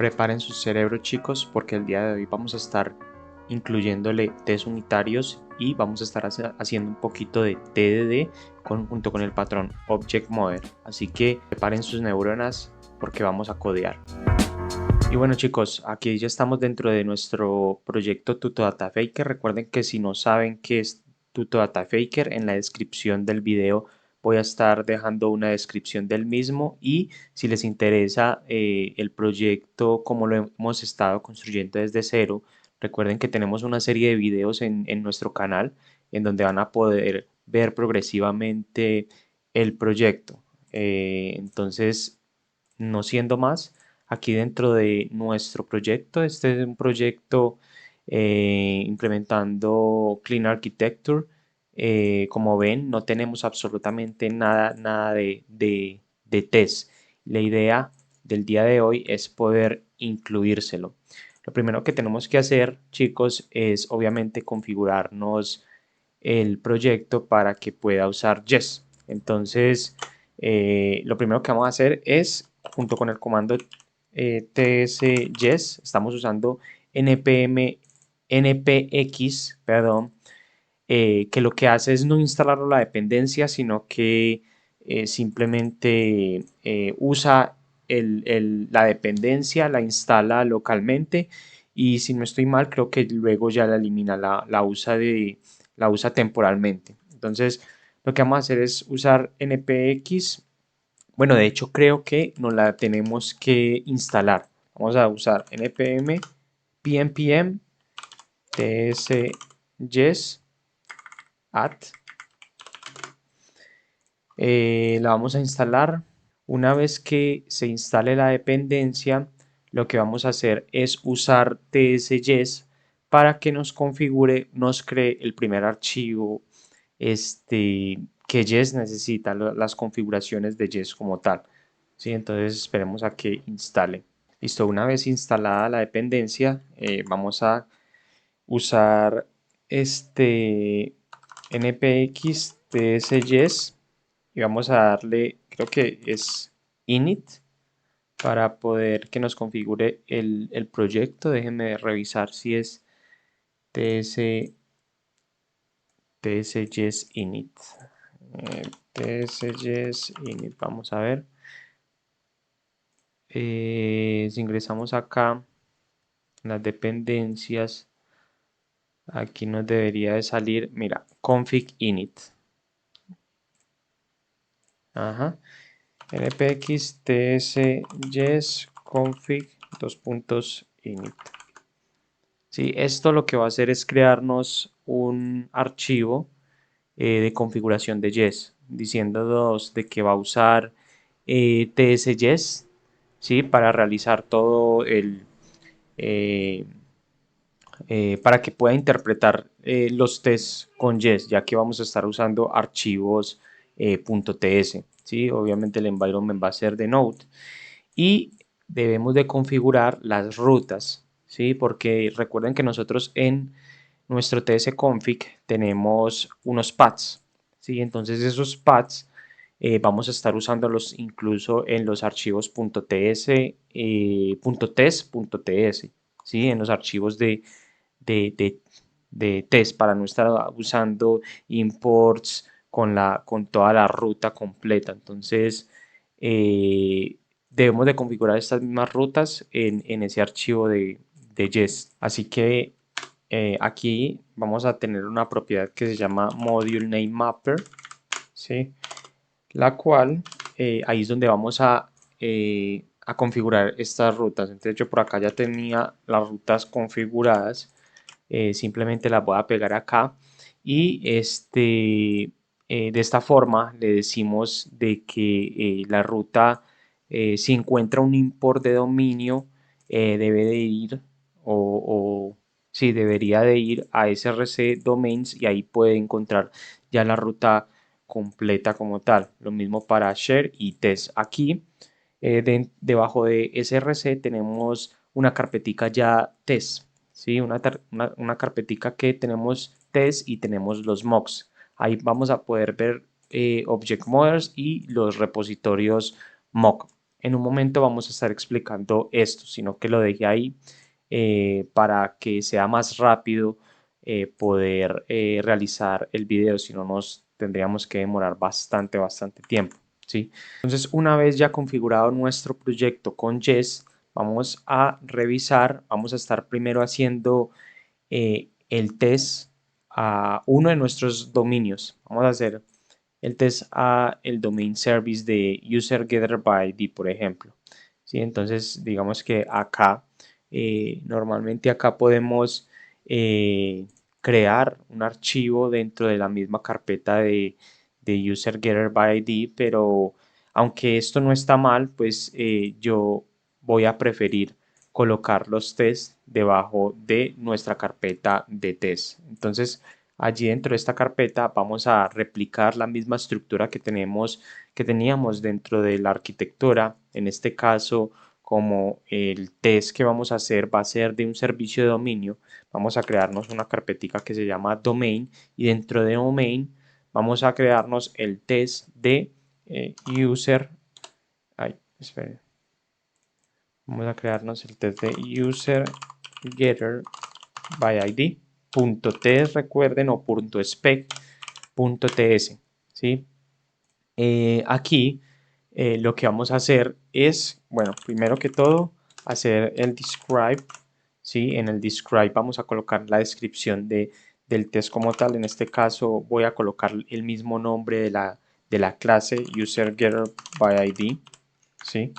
Preparen su cerebro, chicos, porque el día de hoy vamos a estar incluyéndole test unitarios y vamos a estar haciendo un poquito de TDD junto con el patrón Object Model. Así que preparen sus neuronas porque vamos a codear. Y bueno, chicos, aquí ya estamos dentro de nuestro proyecto TutoDataFaker. Recuerden que si no saben qué es TutoDataFaker, en la descripción del video voy a estar dejando una descripción del mismo, y si les interesa el proyecto como lo hemos estado construyendo desde cero, recuerden que tenemos una serie de videos en nuestro canal en donde van a poder ver progresivamente el proyecto. Entonces, no siendo más, aquí dentro de nuestro proyecto, este es un proyecto implementando Clean Architecture. Como ven, no tenemos absolutamente nada de test. La idea del día de hoy es poder incluírselo. Lo primero que tenemos que hacer, chicos, es obviamente configurarnos el proyecto para que pueda usar Jest. Entonces, lo primero que vamos a hacer es, junto con el comando tsjest, estamos usando npx, perdón, que lo que hace es no instalar la dependencia, sino que simplemente usa la dependencia, la instala localmente, y si no estoy mal, creo que luego ya la elimina, la usa temporalmente. Entonces, lo que vamos a hacer es usar npx. Bueno, de hecho creo que nos la tenemos que instalar. Vamos a usar npm pnpm tsjest add. La vamos a instalar. Una vez que se instale la dependencia, lo que vamos a hacer es usar tsjest para que nos configure, nos cree el primer archivo que Jest necesita, las configuraciones de Jest como tal. ¿Sí? Entonces esperemos a que instale. Listo, una vez instalada la dependencia, vamos a usar npx tsjest y vamos a darle, creo que es init, para poder que nos configure el proyecto. Déjenme revisar si es tsjest init. tsjest init, vamos a ver. Si ingresamos acá en las dependencias, aquí nos debería de salir, mira, config init. Ajá. npx tsjest config init. Sí, esto lo que va a hacer es crearnos un archivo de configuración de Jest, diciéndonos de que va a usar tsjest, ¿sí? Para realizar todo eh, para que pueda interpretar los tests con Jest, ya que vamos a estar usando archivos .ts, ¿sí? Obviamente el environment va a ser de Node, y debemos de configurar las rutas, ¿sí? Porque recuerden que nosotros en nuestro tsconfig tenemos unos paths, ¿sí? Entonces esos paths vamos a estar usándolos incluso en los archivos .ts, .test.ts, ¿sí? En los archivos de test, para no estar usando imports con toda la ruta completa. Entonces, debemos de configurar estas mismas rutas en ese archivo de Jest. Así que aquí vamos a tener una propiedad que se llama module name mapper, ¿sí? La cual ahí es donde vamos a configurar estas rutas. Entonces yo por acá ya tenía las rutas configuradas, simplemente las voy a pegar acá, y de esta forma le decimos de que la ruta, si encuentra un import de dominio, debe de ir sí, debería de ir a src domains, y ahí puede encontrar ya la ruta completa como tal. Lo mismo para share y test. Aquí debajo de src tenemos una carpetica ya test, ¿sí? Una carpetica que tenemos test y tenemos los mocks. Ahí vamos a poder ver object models y los repositorios mock. en un momento vamos a estar explicando esto, sino que lo dejé ahí para que sea más rápido poder realizar el video, si no nos tendríamos que demorar bastante tiempo, ¿sí? Entonces, una vez ya configurado nuestro proyecto con Jest, vamos a revisar, vamos a estar primero haciendo el test a uno de nuestros dominios. Vamos a hacer el test a el domain service de userGetterById, por ejemplo. ¿Sí? Entonces, digamos que acá, normalmente acá podemos crear un archivo dentro de la misma carpeta de userGetterById, pero aunque esto no está mal, pues yo voy a preferir colocar los tests debajo de nuestra carpeta de test. Entonces, allí dentro de esta carpeta vamos a replicar la misma estructura que teníamos dentro de la arquitectura. En este caso, como el test que vamos a hacer va a ser de un servicio de dominio, vamos a crearnos una carpetica que se llama domain, y dentro de domain vamos a crearnos el test de user. Ay, esperen. Vamos a crearnos el test de user getter by id .ts, recuerden, o .spec .ts, ¿sí? Aquí lo que vamos a hacer es, bueno, primero que todo, hacer el describe, ¿sí? En el describe vamos a colocar la descripción del test como tal. En este caso voy a colocar el mismo nombre de la clase userGetterById, ¿sí?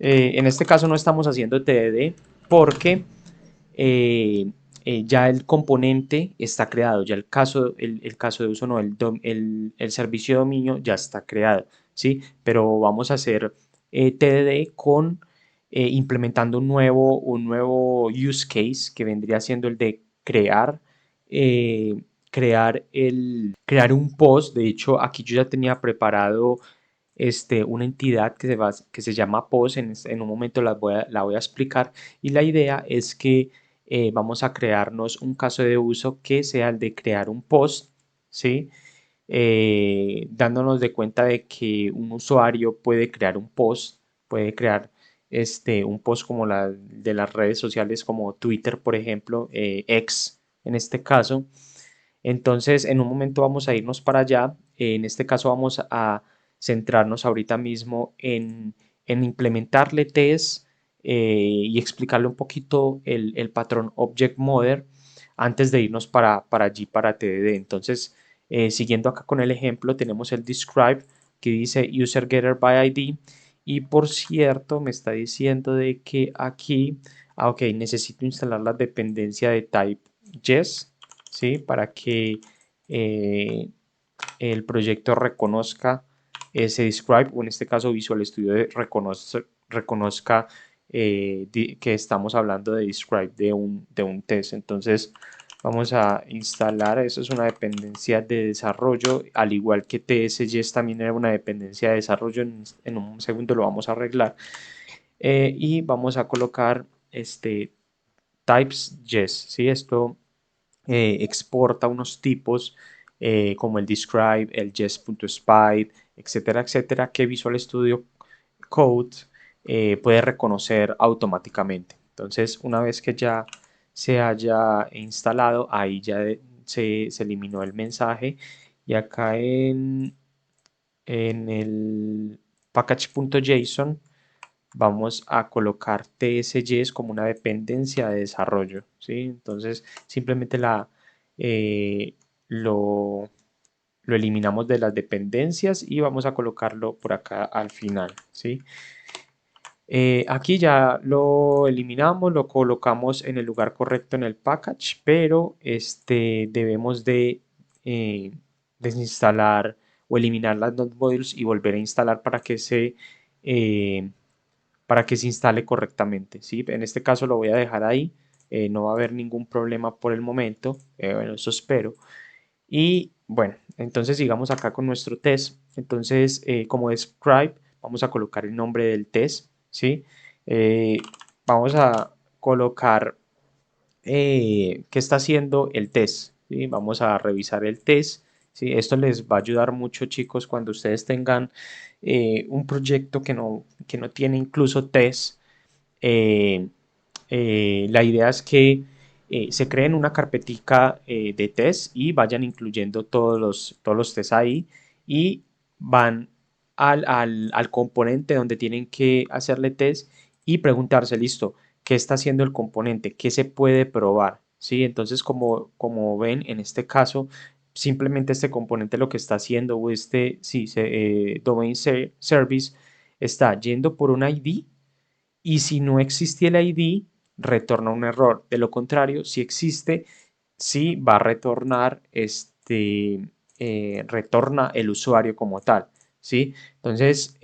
En este caso no estamos haciendo TDD porque ya el componente está creado, ya el caso de uso no, el servicio de dominio ya está creado, ¿sí? Pero vamos a hacer TDD con implementando un nuevo use case que vendría siendo el de crear un post. De hecho, aquí yo ya tenía preparado una entidad que se llama post. En un momento la voy a explicar, y la idea es que vamos a crearnos un caso de uso que sea el de crear un post, ¿sí? Dándonos de cuenta de que un usuario puede crear un post, puede crear un post como la de las redes sociales como Twitter, por ejemplo, X en este caso. Entonces, en un momento vamos a irnos para allá. En este caso vamos a centrarnos ahorita mismo en implementarle test y explicarle un poquito el patrón Object Model antes de irnos para allí, para TDD. Entonces, siguiendo acá con el ejemplo, tenemos el describe que dice userGetterById, y por cierto me está diciendo de que aquí, ok, necesito instalar la dependencia de type yes, ¿sí? Para que eh, el proyecto reconozca ese describe, o en este caso Visual Studio reconozca que estamos hablando de describe de un test. Entonces vamos a instalar, eso es una dependencia de desarrollo, al igual que TSJS también era una dependencia de desarrollo. En un segundo lo vamos a arreglar, y vamos a colocar types yes, ¿sí? Esto exporta unos tipos como el describe, el jest.spy, etcétera, etcétera, que Visual Studio Code puede reconocer automáticamente. Entonces, una vez que ya se haya instalado, ahí ya se eliminó el mensaje, y acá en el package.json vamos a colocar TSJS como una dependencia de desarrollo, ¿sí? Entonces simplemente eh, lo, lo eliminamos de las dependencias y vamos a colocarlo por acá al final, ¿sí? Aquí ya lo eliminamos, lo colocamos en el lugar correcto en el package, pero debemos de desinstalar o eliminar las node modules y volver a instalar eh, para que se instale correctamente, ¿sí? En este caso lo voy a dejar ahí, no va a haber ningún problema por el momento, bueno, eso espero. Y bueno, entonces sigamos acá con nuestro test. Entonces, como describe, vamos a colocar el nombre del test, ¿sí? Eh, Vamos a colocar qué está haciendo el test, ¿sí? Vamos a revisar el test, ¿sí? Esto les va a ayudar mucho, chicos, cuando ustedes tengan un proyecto que no tiene incluso test, la idea es que se creen una carpetica de test y vayan incluyendo todos los tests ahí y van al componente donde tienen que hacerle test y preguntarse, listo, ¿qué está haciendo el componente? ¿Qué se puede probar? ¿Sí? Entonces, como ven, en este caso, simplemente este componente lo que está haciendo, o este sí, domain service, está yendo por un ID y si no existe el ID, retorna un error. De lo contrario, si existe, sí va a retornar retorna el usuario como tal. ¿Sí? Entonces,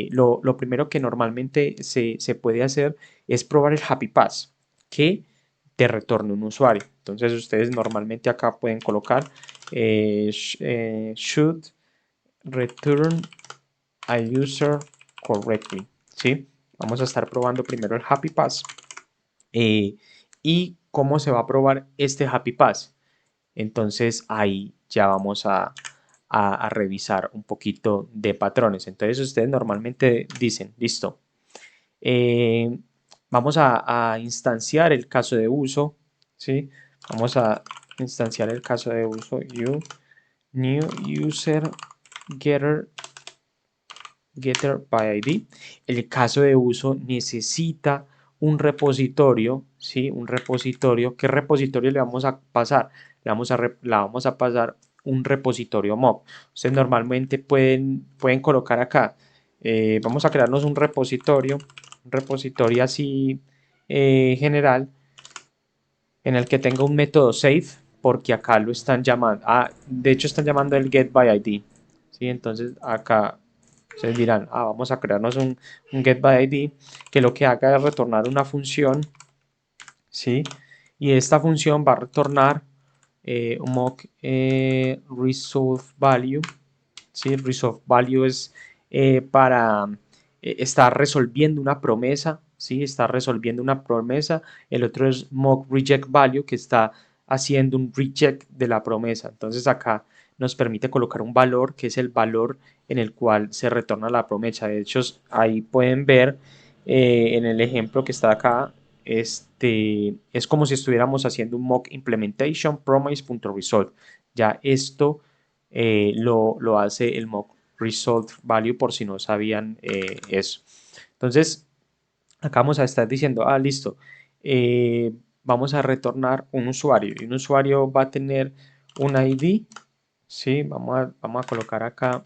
lo primero que normalmente se puede hacer es probar el Happy Pass, que te retorne un usuario. Entonces, ustedes normalmente acá pueden colocar should return a user correctly. ¿Sí? Vamos a estar probando primero el Happy Pass. ¿Y cómo se va a probar este Happy Pass? Entonces ahí ya vamos a revisar un poquito de patrones. Entonces ustedes normalmente dicen, listo, eh, vamos a instanciar el caso de uso, ¿sí? Vamos a instanciar el caso de uso, new user getter by ID. El caso de uso necesita un repositorio, ¿sí? Un repositorio. ¿Qué repositorio le vamos a pasar? La vamos a pasar un repositorio mock. Ustedes normalmente pueden colocar acá, vamos a crearnos un repositorio así general, en el que tenga un método save, porque acá lo están llamando, de hecho están llamando el get by ID, ¿sí? Entonces acá ustedes dirán, vamos a crearnos un get by ID que lo que haga es retornar una función, ¿sí? Y esta función va a retornar un mock resolve value, ¿sí? Resolve value es para estar resolviendo una promesa, ¿sí? Está resolviendo una promesa. El otro es mock reject value, que está haciendo un reject de la promesa. Entonces acá nos permite colocar un valor, que es el valor en el cual se retorna la promesa. De hecho, ahí pueden ver en el ejemplo que está acá, es como si estuviéramos haciendo un mock implementation promise.result. Ya esto lo hace el mock result value, por si no sabían eso. Entonces, acá vamos a estar diciendo, listo, vamos a retornar un usuario y un usuario va a tener un ID, ¿sí? Vamos a colocar acá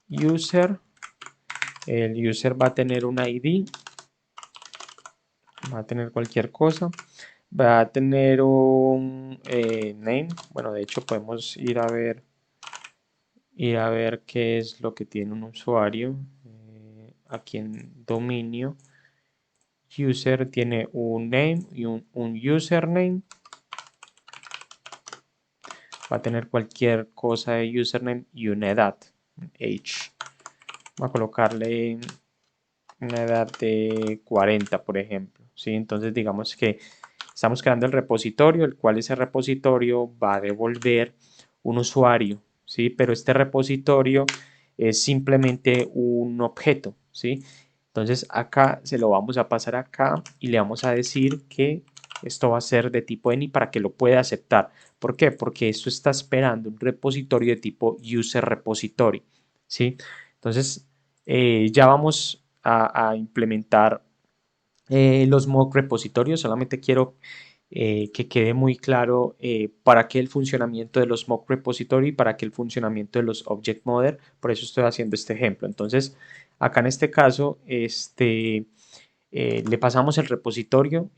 user, el user va a tener un ID, va a tener cualquier cosa, va a tener un name, bueno, de hecho podemos ir a ver qué es lo que tiene un usuario. Aquí en dominio, user tiene un name y un username. Va a tener cualquier cosa de username y una edad, age. Va a colocarle una edad de 40, por ejemplo. ¿Sí? Entonces digamos que estamos creando el repositorio, el cual ese repositorio va a devolver un usuario, ¿sí? Pero este repositorio es simplemente un objeto, ¿sí? Entonces acá se lo vamos a pasar acá y le vamos a decir que esto va a ser de tipo any para que lo pueda aceptar. ¿Por qué? Porque esto está esperando un repositorio de tipo user repository, ¿sí? Entonces ya vamos a implementar los mock repositorios. Solamente quiero que quede muy claro para qué el funcionamiento de los mock repository y para qué el funcionamiento de los object model. Por eso estoy haciendo este ejemplo. Entonces, acá en este caso, le pasamos el repositorio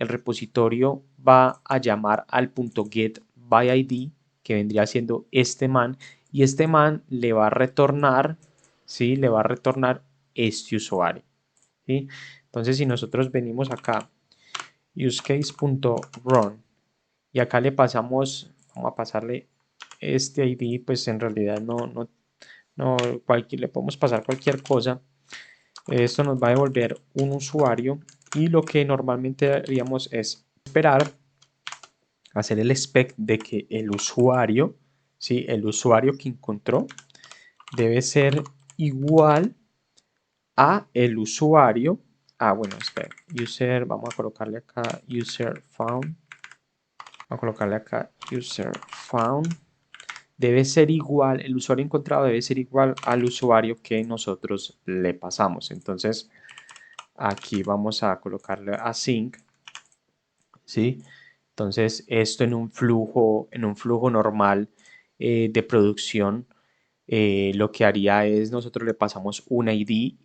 va a llamar al punto get by ID, que vendría siendo este man, y este man le va a retornar, ¿sí? Le va a retornar este usuario, ¿sí? Entonces, si nosotros venimos acá, usecase.run, y acá le pasamos, vamos a pasarle este ID, pues en realidad no le podemos pasar cualquier cosa. Esto nos va a devolver un usuario y lo que normalmente haríamos es esperar, hacer el spec de que el usuario, ¿sí? El usuario que encontró debe ser igual a el usuario. Bueno, espera, user, vamos a colocarle acá user found. Vamos a colocarle acá user found. Debe ser igual, el usuario encontrado debe ser igual al usuario que nosotros le pasamos. Entonces, aquí vamos a colocarle async, ¿sí? Entonces, esto en un flujo normal de producción, lo que haría es nosotros le pasamos un ID,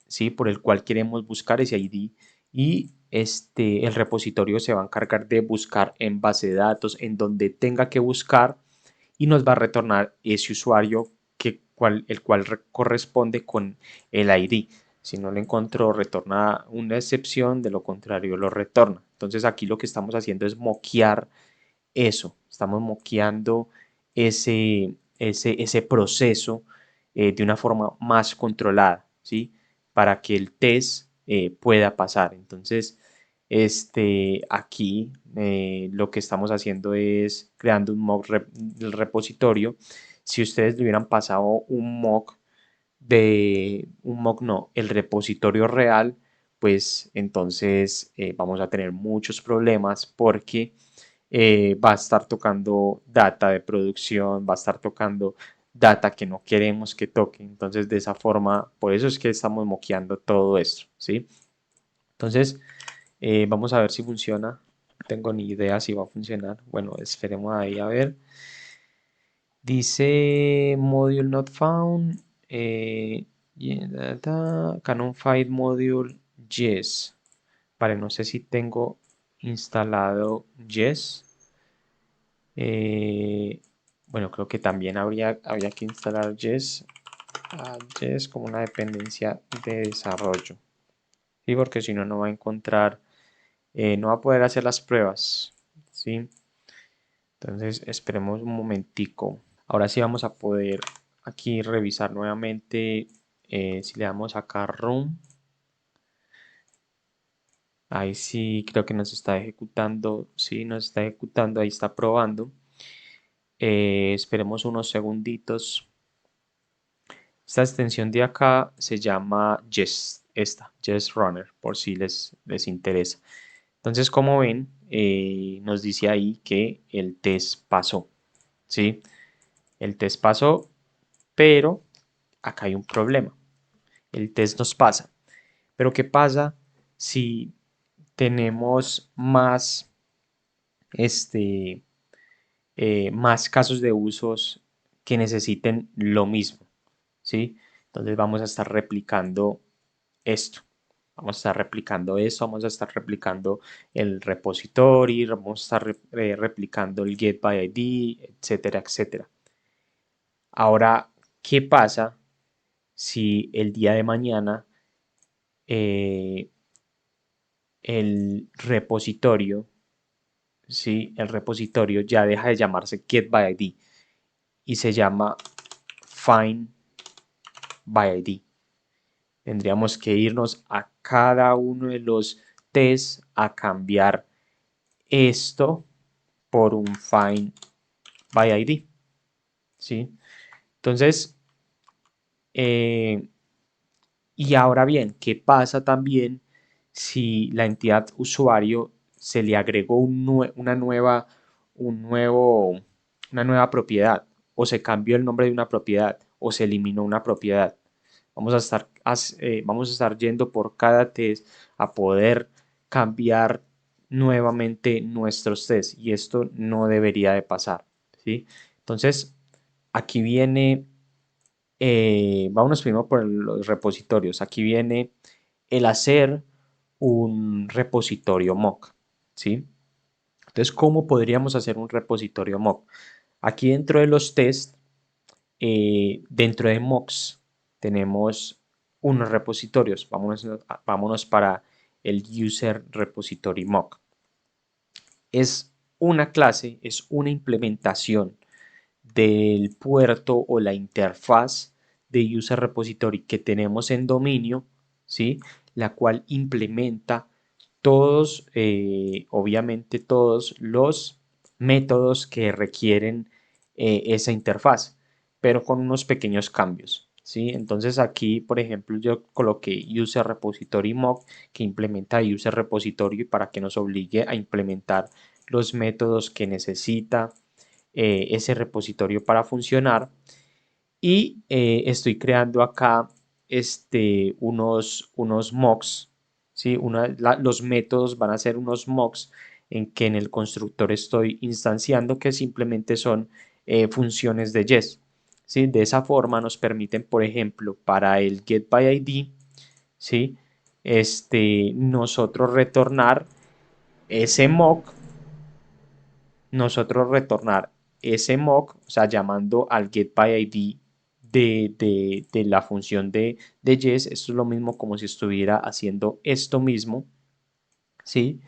¿sí? Por el cual queremos buscar ese ID y el repositorio se va a encargar de buscar en base de datos, en donde tenga que buscar y nos va a retornar ese usuario el cual corresponde con el ID. Si no lo encontró, retorna una excepción, de lo contrario lo retorna. Entonces aquí lo que estamos haciendo es moquear eso, estamos moqueando ese proceso de una forma más controlada, ¿sí? Para que el test pueda pasar. Entonces, aquí lo que estamos haciendo es creando un mock del repositorio. Si ustedes le hubieran pasado un mock no, el repositorio real, pues entonces vamos a tener muchos problemas porque va a estar tocando data de producción, va a estar tocando data que no queremos que toque. Entonces, de esa forma, por eso es que estamos moqueando todo esto, ¿sí? Entonces, vamos a ver si funciona. No tengo ni idea si va a funcionar. Bueno, esperemos ahí a ver. Dice module not found. Canon file module yes. Vale, no sé si tengo instalado yes. Bueno, creo que también habría que instalar yes, yes como una dependencia de desarrollo. ¿Sí? Porque si no, no va a encontrar, no va a poder hacer las pruebas. ¿Sí? Entonces, esperemos un momentico. Ahora sí vamos a poder aquí revisar nuevamente. Si le damos acá run, ahí sí creo que nos está ejecutando. Sí, nos está ejecutando, ahí está probando. Esperemos unos segunditos. Esta extensión de acá se llama Jest, Jest Runner, por si les interesa. Entonces, como ven, nos dice ahí que el test pasó, ¿sí? El test pasó, pero acá hay un problema. El test nos pasa, pero ¿qué pasa si tenemos este, más casos de usos que necesiten lo mismo? ¿Sí? Entonces vamos a estar replicando esto. Vamos a estar replicando eso, vamos a estar replicando el repository, vamos a estar replicando el get by ID, etcétera, etcétera. Ahora, ¿qué pasa si el día de mañana eh, el repositorio, ¿sí? El repositorio ya deja de llamarse get by ID y se llama find by ID? Tendríamos que irnos a cada uno de los tests a cambiar esto por un find by ID, ¿sí? Entonces, y ahora bien, ¿qué pasa también si la entidad usuario se le agregó una nueva propiedad, o se cambió el nombre de una propiedad, o se eliminó una propiedad? Vamos a estar yendo por cada test a poder cambiar nuevamente nuestros tests, y esto no debería de pasar, ¿sí? Entonces, aquí viene, vámonos primero por los repositorios. Aquí viene el hacer un repositorio mock, ¿sí? Entonces, ¿cómo podríamos hacer un repositorio mock? Aquí dentro de los tests, dentro de mocks, tenemos unos repositorios. Vámonos para el user repository mock. Es una clase, es una implementación del puerto o la interfaz de user repository que tenemos en dominio, ¿sí? La cual implementa todos, obviamente todos los métodos que requieren esa interfaz. pero con unos pequeños cambios. ¿Sí? Entonces aquí, por ejemplo, yo coloqué user repository mock que implementa user repository para que nos obligue a implementar los métodos que necesita ese repositorio para funcionar. Y estoy creando acá unos mocks, ¿sí? Los métodos van a ser unos mocks en que en el constructor estoy instanciando que simplemente son funciones de Jest. ¿Sí? De esa forma nos permiten, por ejemplo, para el getById, ¿sí? Nosotros retornar ese mock, o sea, llamando al getById de la función de Jest. Esto es lo mismo como si estuviera haciendo esto mismo, ¿sí?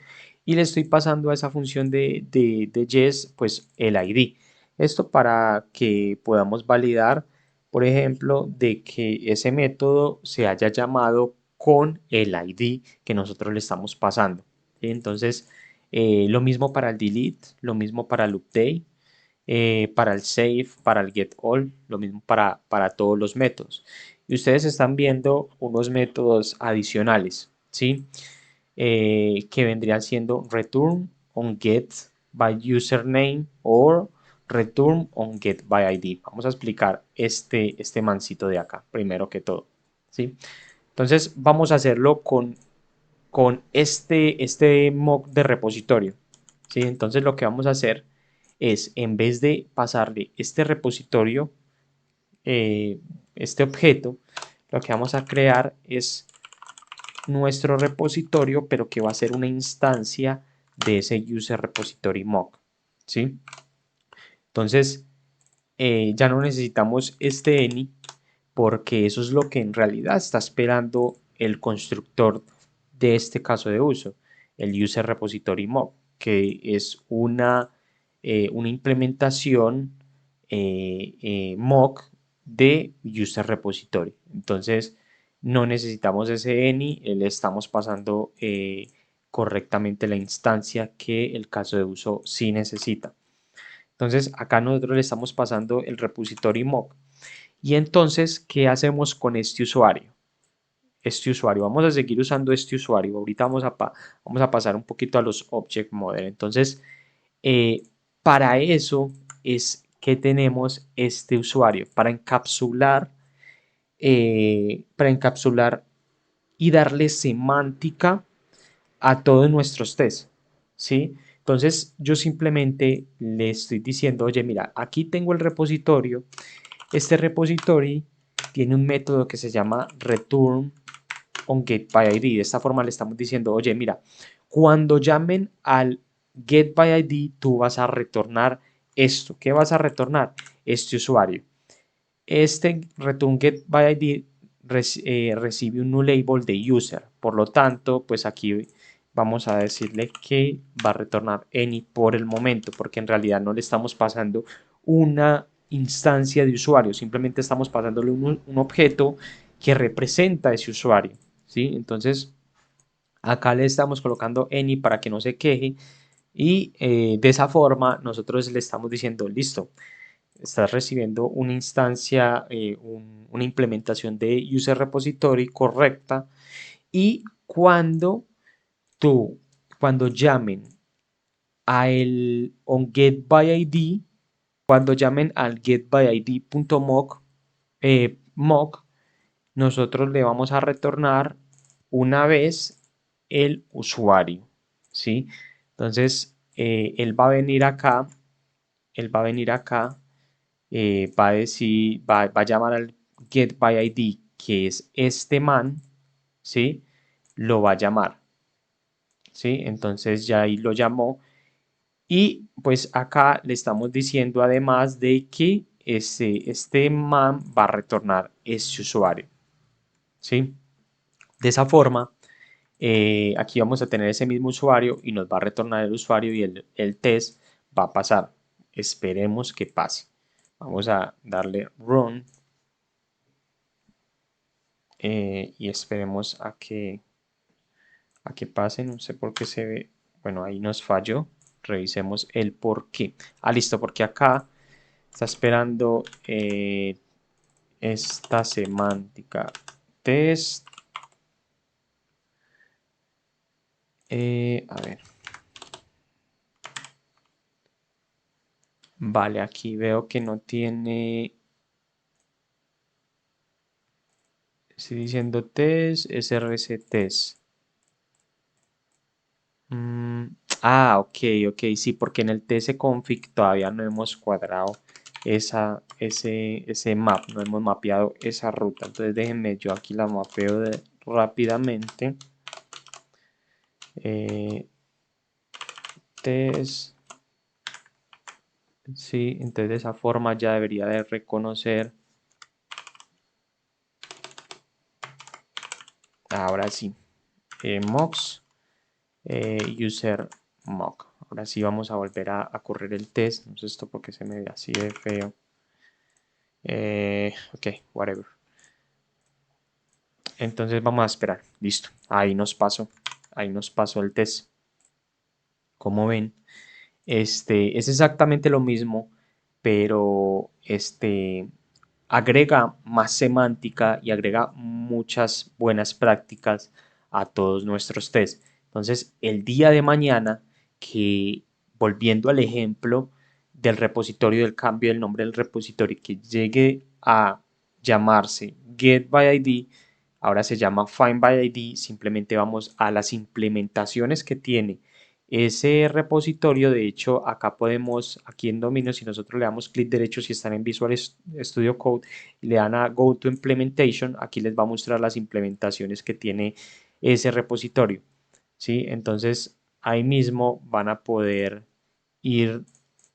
Y le estoy pasando a esa función de Jest, pues el ID. Esto para que podamos validar, por ejemplo, de que ese método se haya llamado con el ID que nosotros le estamos pasando, ¿sí? Entonces, lo mismo para el delete, lo mismo para el update, para el save, para el get all, lo mismo para todos los métodos. Y ustedes están viendo unos métodos adicionales, ¿sí? Que vendrían siendo return on get by username or return on get by ID. Vamos a explicar este mancito de acá, primero que todo, ¿sí? Entonces vamos a hacerlo con este mock de repositorio, ¿sí? Entonces lo que vamos a hacer es, en vez de pasarle este repositorio, este objeto, lo que vamos a crear es nuestro repositorio, pero que va a ser una instancia de ese user repository mock, ¿sí? Entonces, ya no necesitamos este any porque eso es lo que en realidad está esperando el constructor de este caso de uso, el user repository mock, que es una implementación mock de user repository. Entonces, no necesitamos ese any, le estamos pasando correctamente la instancia que el caso de uso sí necesita. Entonces, acá nosotros le estamos pasando el repository mock. Y entonces, ¿qué hacemos con este usuario? Vamos a seguir usando este usuario. Ahorita vamos a pasar un poquito a los Object Model. Entonces, eh, para eso es que tenemos este usuario, para encapsular y darle semántica a todos nuestros tests, ¿sí? Entonces, yo simplemente le estoy diciendo, oye, mira, aquí tengo el repositorio. Este repository tiene un método que se llama return on getById. De esta forma le estamos diciendo, oye, mira, cuando llamen al getById, tú vas a retornar esto. ¿Qué vas a retornar? Este usuario. Este return getById recibe un new label de user. Por lo tanto, pues aquí vamos a decirle que va a retornar any por el momento, porque en realidad no le estamos pasando una instancia de usuario, simplemente estamos pasándole un objeto que representa ese usuario, ¿sí? Entonces, acá le estamos colocando any para que no se queje y de esa forma nosotros le estamos diciendo, listo, estás recibiendo una instancia, una implementación de user repository correcta y cuando llamen a el onGetById, cuando llamen al getById.mock, mock, nosotros le vamos a retornar una vez el usuario, ¿sí? Entonces, él va a venir acá, va a decir, va a llamar al getById, que es este man, ¿sí? Lo va a llamar, ¿sí? Entonces ya ahí lo llamó y pues acá le estamos diciendo además de que este man va a retornar ese usuario, ¿sí? De esa forma, aquí vamos a tener ese mismo usuario y nos va a retornar el usuario y el test va a pasar. Esperemos que pase. Vamos a darle run y esperemos a que pase. No sé por qué se ve. Bueno, ahí nos falló. Revisemos el por qué. Ah, listo, porque acá está esperando esta semántica test. A ver. Vale, aquí veo que no tiene. Estoy diciendo test, src test. Ok, sí, porque en el tsconfig todavía no hemos cuadrado ese map, no hemos mapeado esa ruta. Entonces déjenme, yo aquí la mapeo rápidamente. Test, sí, entonces de esa forma ya debería de reconocer. Ahora sí, mocks, user mock. Ahora sí vamos a volver a correr el test. No sé esto porque se me ve así de feo. Ok, whatever. Entonces vamos a esperar. Listo. Ahí nos pasó el test. Como ven, es exactamente lo mismo, pero agrega más semántica y agrega muchas buenas prácticas a todos nuestros tests. Entonces, el día de mañana, que volviendo al ejemplo del repositorio, del cambio del nombre del repositorio, que llegue a llamarse getById, ahora se llama findById, simplemente vamos a las implementaciones que tiene ese repositorio. De hecho, acá podemos, aquí en dominio, si nosotros le damos clic derecho, si están en Visual Studio Code, le dan a Go to Implementation, aquí les va a mostrar las implementaciones que tiene ese repositorio, ¿sí? Entonces, ahí mismo van a poder ir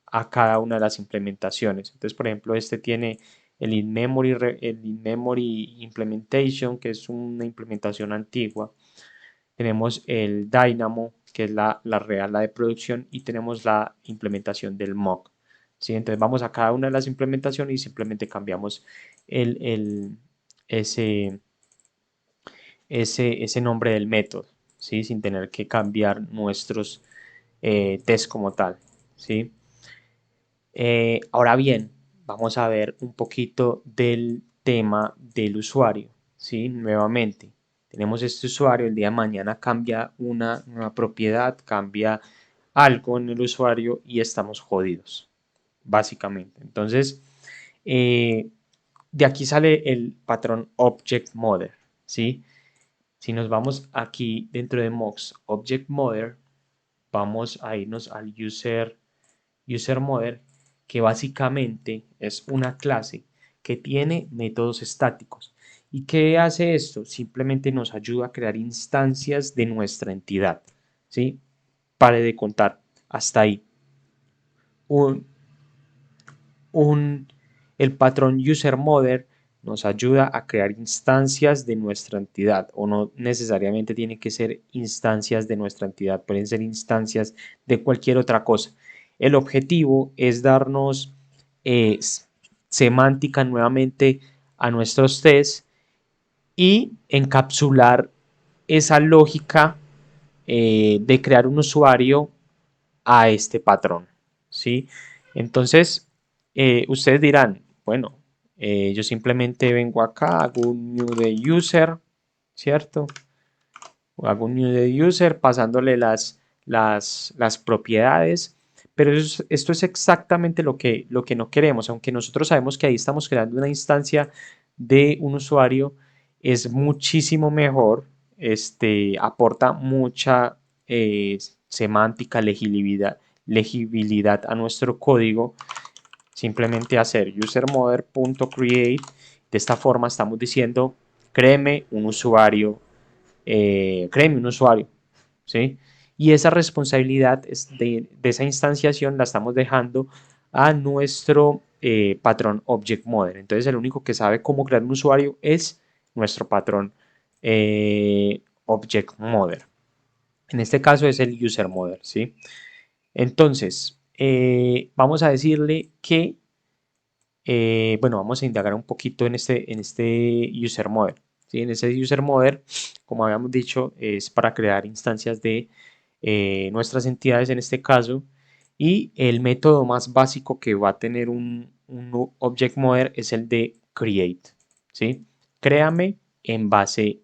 a cada una de las implementaciones. Entonces, por ejemplo, este tiene el in-memory implementation, que es una implementación antigua. Tenemos el Dynamo, que es la real, la de producción, y tenemos la implementación del mock. ¿Sí? Entonces vamos a cada una de las implementaciones y simplemente cambiamos ese, ese nombre del método, ¿sí? Sin tener que cambiar nuestros tests como tal. ¿Sí? Ahora bien, vamos a ver un poquito del tema del usuario. ¿Sí? Nuevamente, tenemos este usuario, el día de mañana cambia una propiedad, cambia algo en el usuario y estamos jodidos, básicamente. Entonces, de aquí sale el patrón Object Mother, ¿sí? Si nos vamos aquí dentro de Mux Object Mother, vamos a irnos al user Mother, que básicamente es una clase que tiene métodos estáticos. ¿Y qué hace esto? Simplemente nos ayuda a crear instancias de nuestra entidad, ¿sí? Pare de contar, hasta ahí. El patrón userMother nos ayuda a crear instancias de nuestra entidad, o no necesariamente tiene que ser instancias de nuestra entidad, pueden ser instancias de cualquier otra cosa. El objetivo es darnos semántica nuevamente a nuestros tests y encapsular esa lógica de crear un usuario a este patrón, ¿sí? Entonces, ustedes dirán, bueno, yo simplemente vengo acá, hago un new de user, ¿cierto? Hago un new de user pasándole las propiedades, pero esto es exactamente lo que no queremos, aunque nosotros sabemos que ahí estamos creando una instancia de un usuario, es muchísimo mejor, aporta mucha semántica, legibilidad a nuestro código, simplemente hacer userMother.create. De esta forma estamos diciendo, créeme un usuario, ¿sí? Y esa responsabilidad de esa instanciación la estamos dejando a nuestro patrón Object Model. Entonces el único que sabe cómo crear un usuario es nuestro patrón Object Model. En este caso es el User Model, ¿sí? Entonces, vamos a decirle que, bueno, vamos a indagar un poquito en este User Model. ¿Sí? En ese User Model, como habíamos dicho, es para crear instancias de nuestras entidades en este caso, y el método más básico que va a tener un object model es el de create, ¿sí? Créame en base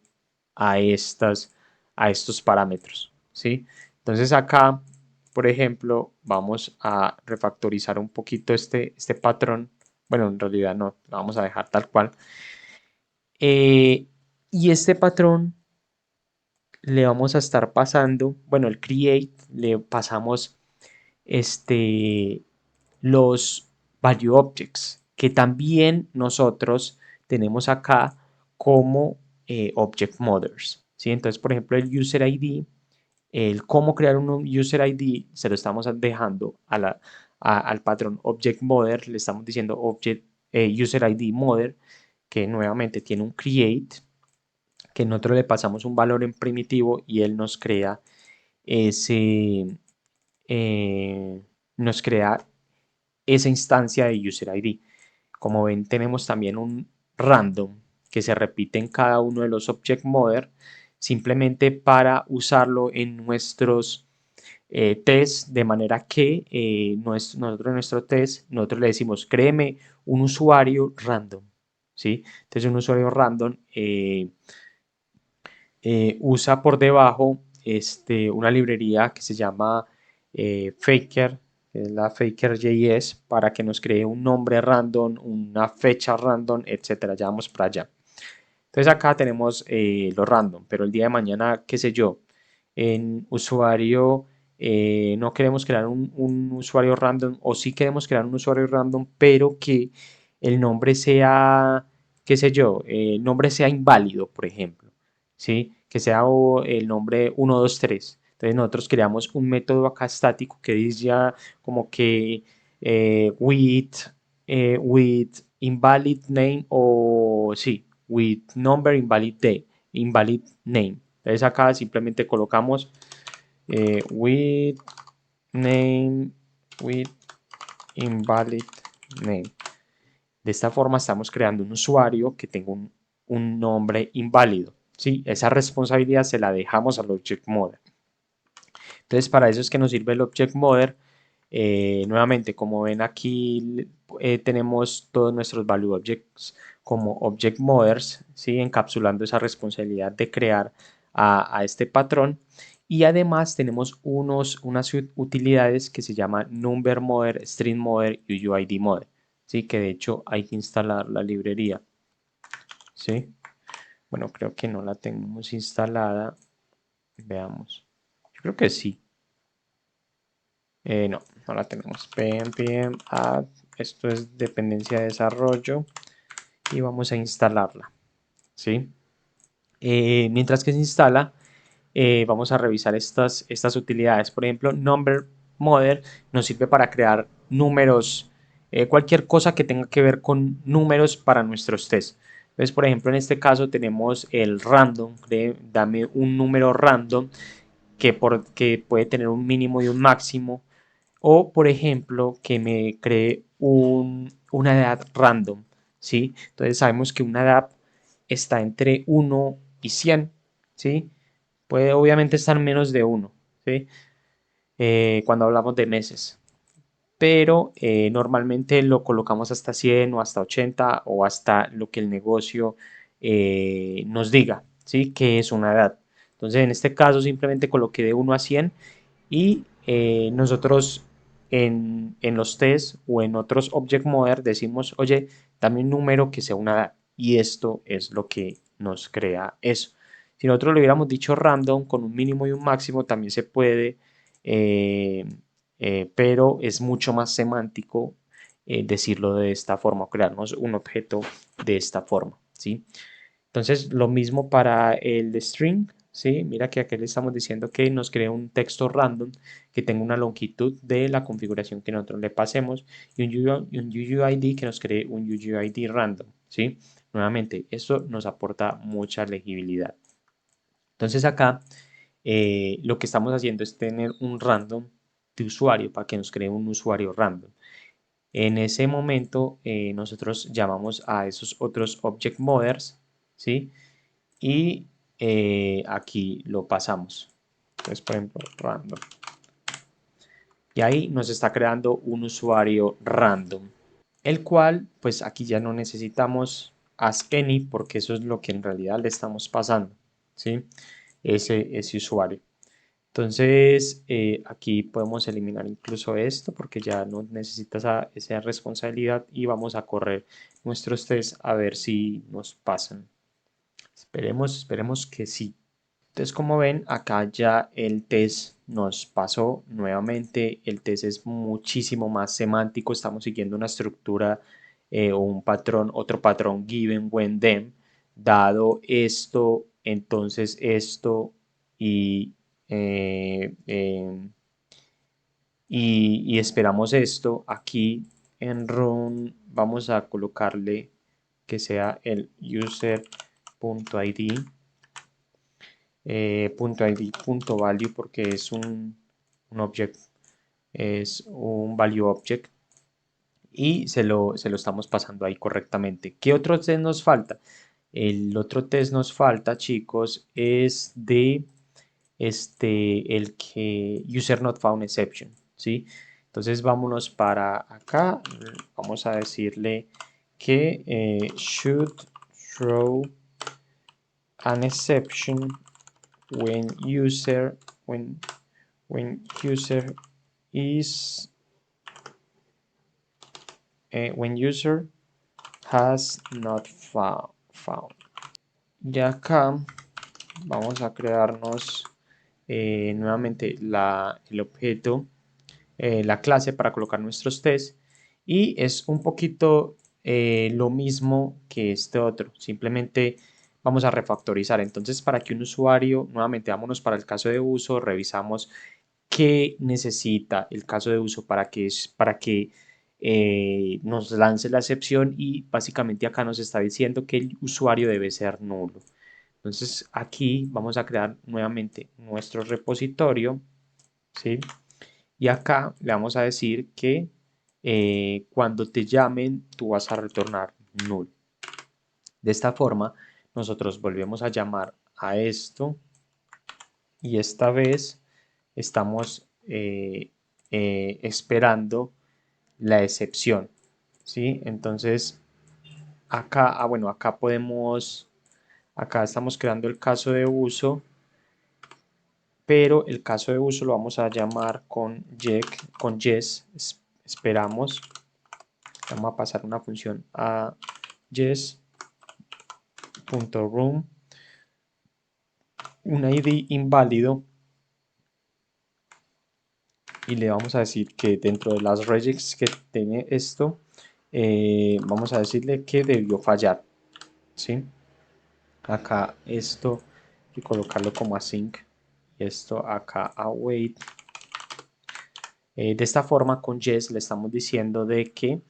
a estos parámetros, ¿sí? Entonces acá, por ejemplo, vamos a refactorizar un poquito este patrón. Bueno, en realidad no, lo vamos a dejar tal cual. Y este patrón le vamos a estar pasando, bueno, el create, le pasamos los value objects, que también nosotros tenemos acá como object mothers, ¿sí? Entonces, por ejemplo, el user ID, el cómo crear un user ID, se lo estamos dejando al patrón object mother, le estamos diciendo object user ID mother, que nuevamente tiene un create, que nosotros le pasamos un valor en primitivo y él nos crea ese, eh, nos crea esa instancia de user ID. Como ven, tenemos también un random que se repite en cada uno de los object model, simplemente para usarlo en nuestros test, de manera que nosotros en nuestro test, nosotros le decimos, créeme un usuario random, ¿sí? Entonces un usuario random usa por debajo una librería que se llama Faker, que es la Faker.js, para que nos cree un nombre random, una fecha random, etcétera. Ya vamos para allá. Entonces acá tenemos lo random, pero el día de mañana, qué sé yo, en usuario no queremos crear un usuario random, o sí queremos crear un usuario random, pero que el nombre sea, qué sé yo, el nombre sea inválido, por ejemplo, ¿sí? Que sea el nombre 123. Entonces nosotros creamos un método acá estático que dice ya como que with invalid name, o sí, with number invalid day, invalid name. Entonces acá simplemente colocamos with name, with invalid name. De esta forma estamos creando un usuario que tenga un nombre inválido, ¿sí? Esa responsabilidad se la dejamos al object model. Entonces, para eso es que nos sirve el object model. Nuevamente, como ven aquí, tenemos todos nuestros value objects como object models, ¿sí? Encapsulando esa responsabilidad de crear a este patrón. Y además tenemos unas utilidades que se llaman number model, string model y UUID model, ¿sí? Que de hecho hay que instalar la librería, ¿sí? Bueno, creo que no la tenemos instalada. Veamos. Yo creo que sí. No, no la tenemos. npm add, esto es dependencia de desarrollo y vamos a instalarla, ¿sí? Mientras que se instala, vamos a revisar estas utilidades. Por ejemplo, number model nos sirve para crear números, cualquier cosa que tenga que ver con números para nuestros tests. Entonces, por ejemplo, en este caso tenemos el random, dame un número random que puede tener un mínimo y un máximo. O, por ejemplo, que me cree una edad random, ¿sí? Entonces sabemos que una edad está entre 1 y 100, ¿sí? Puede obviamente estar menos de 1, ¿sí? Cuando hablamos de meses. Pero normalmente lo colocamos hasta 100 o hasta 80 o hasta lo que el negocio nos diga, ¿sí? Que es una edad. Entonces, en este caso simplemente coloqué de 1 a 100 y nosotros en los tests o en otros object model decimos, oye, dame un número que sea una edad, y esto es lo que nos crea eso. Si nosotros le hubiéramos dicho random con un mínimo y un máximo también se puede, eh, pero es mucho más semántico decirlo de esta forma, crearnos un objeto de esta forma, ¿sí? Entonces, lo mismo para el string, ¿sí? Mira que aquí le estamos diciendo que nos crea un texto random que tenga una longitud de la configuración que nosotros le pasemos y un UUID que nos cree un UUID random, ¿sí? Nuevamente, esto nos aporta mucha legibilidad. Entonces acá lo que estamos haciendo es tener un random de usuario para que nos cree un usuario random. En ese momento nosotros llamamos a esos otros object models, ¿sí? Y aquí lo pasamos. Entonces, por ejemplo, random. Y ahí nos está creando un usuario random. el cual pues aquí ya no necesitamos asAny porque eso es lo que en realidad le estamos pasando, ¿sí? Ese usuario. Entonces, aquí podemos eliminar incluso esto porque ya no necesita esa responsabilidad y vamos a correr nuestros tests a ver si nos pasan. Esperemos que sí. Entonces, como ven, acá ya el test nos pasó nuevamente. El test es muchísimo más semántico. Estamos siguiendo una estructura o un patrón, otro patrón given when then. Dado esto, entonces esto y, eh, eh, y esperamos esto. Aquí en run vamos a colocarle que sea el user.id .id.value porque es un object, es un value object y se lo estamos pasando ahí correctamente. ¿Qué otro test nos falta? El otro test nos falta, chicos, es de el que user not found exception, ¿sí? Entonces vámonos para acá, vamos a decirle que should throw an exception when user when user is when user has not found. Y acá vamos a crearnos nuevamente el objeto, la clase para colocar nuestros tests y es un poquito lo mismo que este otro, simplemente vamos a refactorizar. Entonces, para que un usuario, nuevamente vámonos para el caso de uso, revisamos qué necesita el caso de uso para que nos lance la excepción y básicamente acá nos está diciendo que el usuario debe ser nulo. Entonces aquí vamos a crear nuevamente nuestro repositorio, ¿sí? Y acá le vamos a decir que cuando te llamen tú vas a retornar null. De esta forma nosotros volvemos a llamar a esto y esta vez estamos esperando la excepción, ¿sí? Entonces, acá, bueno, acá podemos, acá estamos creando el caso de uso, pero el caso de uso lo vamos a llamar con yes, esperamos, vamos a pasar una función a yes.room, un id inválido, y le vamos a decir que dentro de las regex que tiene esto, vamos a decirle que debió fallar, ¿sí? Acá esto y colocarlo como async y esto acá await. De esta forma con yes le estamos diciendo de que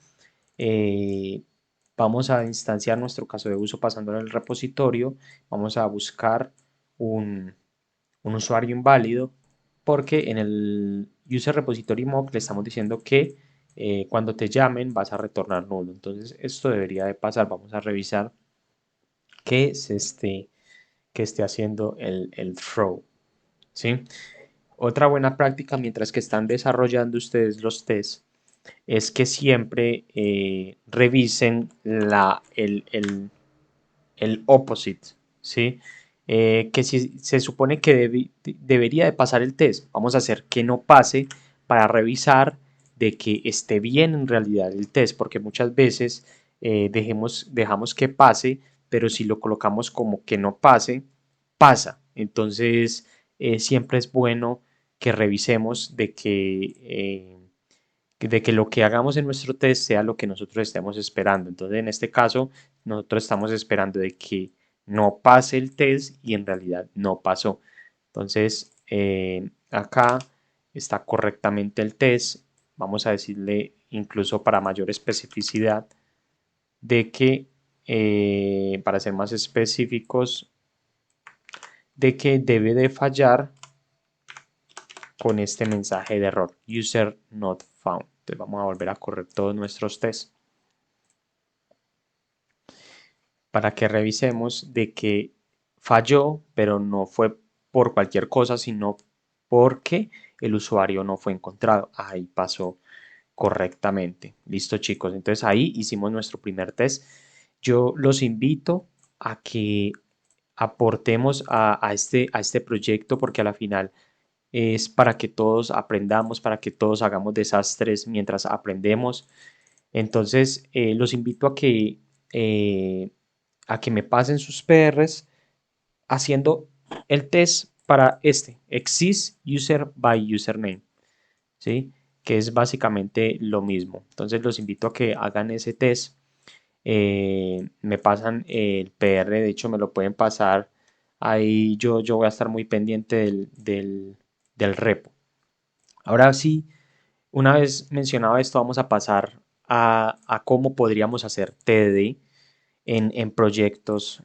vamos a instanciar nuestro caso de uso pasándolo en el repositorio, vamos a buscar un usuario inválido porque en el user repository mock le estamos diciendo que cuando te llamen vas a retornar nulo. Entonces esto debería de pasar. Vamos a revisar que esté haciendo el throw, ¿sí? Otra buena práctica mientras que están desarrollando ustedes los tests es que siempre revisen el opposite, ¿sí? Que si se supone que debería de pasar el test, vamos a hacer que no pase para revisar de que esté bien en realidad el test, porque muchas veces dejamos que pase, pero si lo colocamos como que no pase, pasa. Entonces, siempre es bueno que revisemos de que lo que hagamos en nuestro test sea lo que nosotros estemos esperando. Entonces, en este caso, nosotros estamos esperando de que no pase el test y en realidad no pasó. Entonces, acá está correctamente el test. Vamos a decirle incluso para mayor especificidad de que, para ser más específicos, de que debe de fallar con este mensaje de error, user not found. Entonces vamos a volver a correr todos nuestros tests para que revisemos de que falló, pero no fue por cualquier cosa, sino porque el usuario no fue encontrado. Ahí pasó correctamente. Listo, chicos. Entonces ahí hicimos nuestro primer test. Yo los invito a que aportemos a este proyecto porque a la final es para que todos aprendamos, para que todos hagamos desastres mientras aprendemos. Entonces, los invito a que me pasen sus PRs haciendo el test para este, exist user by username, ¿sí? Que es básicamente lo mismo. Entonces, los invito a que hagan ese test. Me pasan el PR, de hecho, me lo pueden pasar. Ahí yo voy a estar muy pendiente del repo. Ahora sí, una vez mencionado esto, vamos a pasar a cómo podríamos hacer TDD en proyectos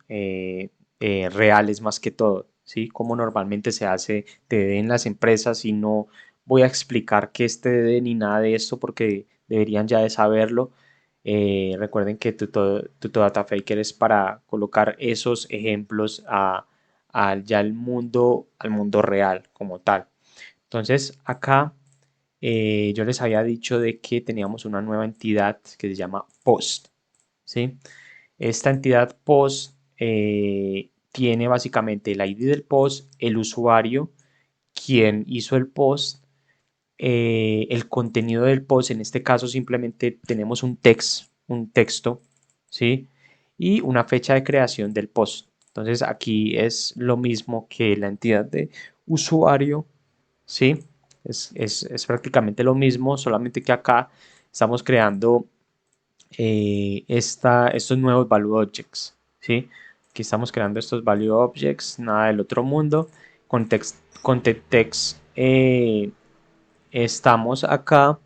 reales más que todo, ¿sí? Cómo normalmente se hace TDD en las empresas y no voy a explicar qué es TDD ni nada de esto porque deberían ya de saberlo. Recuerden que Data Faker es para colocar esos ejemplos ya al mundo real como tal. Entonces acá yo les había dicho de que teníamos una nueva entidad que se llama Post, ¿sí? Esta entidad Post tiene básicamente el ID del post, el usuario, quien hizo el post, el contenido del post, en este caso simplemente tenemos un texto, ¿sí? Y una fecha de creación del post. Entonces aquí es lo mismo que la entidad de usuario, ¿sí? Es prácticamente lo mismo, solamente que acá estamos creando estos nuevos value objects, ¿sí? Aquí estamos creando estos value objects, nada del otro mundo. Con text estamos acá